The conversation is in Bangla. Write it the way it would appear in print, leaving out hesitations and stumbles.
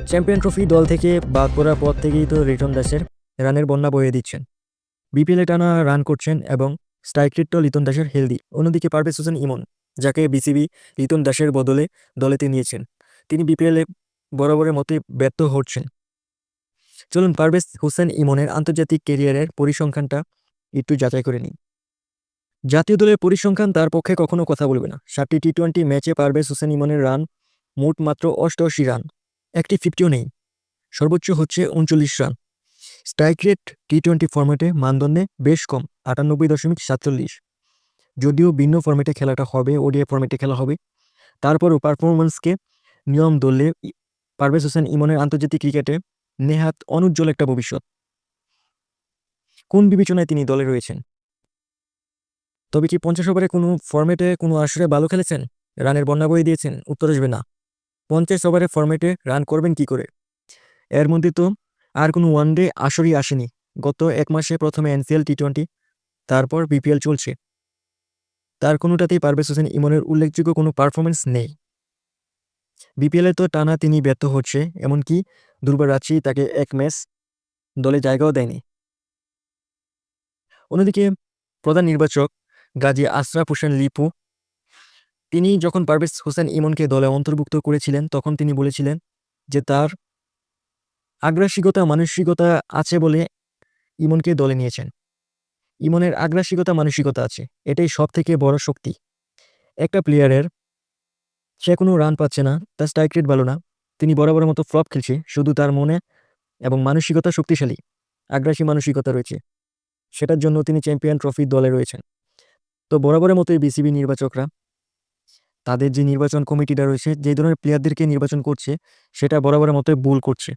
চ্যাম্পিয়ন ট্রফি দল থেকে বাদ পড়ার পর থেকেই তো লিটন দাসের রানের বন্যা বয়ে দিচ্ছেন। বিপিএলে টানা রান করছেন এবং স্ট্রাইক রেটও লিটন দাসের হেলদি। অন্যদিকে পারভেজ হোসেন ইমন, যাকে বিসিবি লিটন দাসের বদলে দলেতে নিয়েছেন, তিনি বিপিএলে বরাবরের মতোই ব্যর্থ হচ্ছেন। চলুন পারভেজ হোসেন ইমনের আন্তর্জাতিক ক্যারিয়ারের পরিসংখ্যানটা একটু যাচাই করে নিই। জাতীয় দলের পরিসংখ্যান তার পক্ষে কখনো কথা বলবে না। 7টি টি-20 ম্যাচে পারভেজ হোসেন ইমনের রান মোট মাত্র 88 রান, একটি 50ও নেই। সর্বোচ্চ হচ্ছে 39 রান। স্ট্রাইক রেট টি-20 ফরম্যাটে মানদণ্ডে বেশ কম, 98.47। যদিও ভিন্ন ফরম্যাটে খেলাটা হবে, ওডিআই ফরম্যাটে খেলা হবে, তারপরও পারফরমেন্সকে নিয়ম ধরলে পারভেজ হোসেন ইমনের আন্তর্জাতিক ক্রিকেটে নেহাত অনুজ্জ্বল একটা ভবিষ্যৎ। কোন বিবেচনায় তিনি দলে রয়েছেন? তবে কি 50 ওভারে কোনো ফরম্যাটে কোনো আসরে ভালো খেলেছেন, রানের বন্যা বয়ে দিয়েছেন? উত্তর আসবে না। 50 ওভারে ফরম্যাটে রান করবেন কি করে? এর মধ্যে তো আর কোনো ওয়ানডে আসরই আসেনি। গত 1 মাসে প্রথমে এনসিএল টি-20, তারপর বিপিএল চলছে। তার কোনোটাতেই পারভেজ হোসেন ইমনের উল্লেখযোগ্য কোনো পারফরমেন্স নেই। বিপিএলে তো টানা তিনি ব্যর্থ হচ্ছে, এমনকি দুর্বার রাজশাহী তাকে 1 ম্যাচ দলে জায়গাও দেয়নি। অন্যদিকে প্রধান নির্বাচক গাজী আশরাফ হোসেন লিপু, তিনি যখন পারভেজ হোসেন ইমনকে দলে অন্তর্ভুক্ত করেছিলেন, তখন তিনি বলেছিলেন যে তার আগ্রাসিকতা মানসিকতা আছে বলে ইমনকে দলে নিয়েছেন। ইমনের আগ্রাসিকতা মানসিকতা আছে, এটাই সব থেকে বড় শক্তি একটা প্লেয়ারের। সে কোনো রান পাচ্ছে না, তার স্ট্রাইক রেট ভালো না, তিনি বরাবরের মতো ফ্লপ খেলছে, শুধু তার মনে এবং মানসিকতা শক্তিশালী, আগ্রাসী মানসিকতা রয়েছে। সেটার জন্য তিনি চ্যাম্পিয়ন ট্রফির দলে রয়েছেন। তো বরাবরের মতোই বিসিবি নির্বাচকরা, তাদের যে নির্বাচন কমিটিটা রয়েছে, যে ধরনের প্লেয়ারদেরকে নির্বাচন করছে, সেটা বরাবরের মতোই ভুল করছে।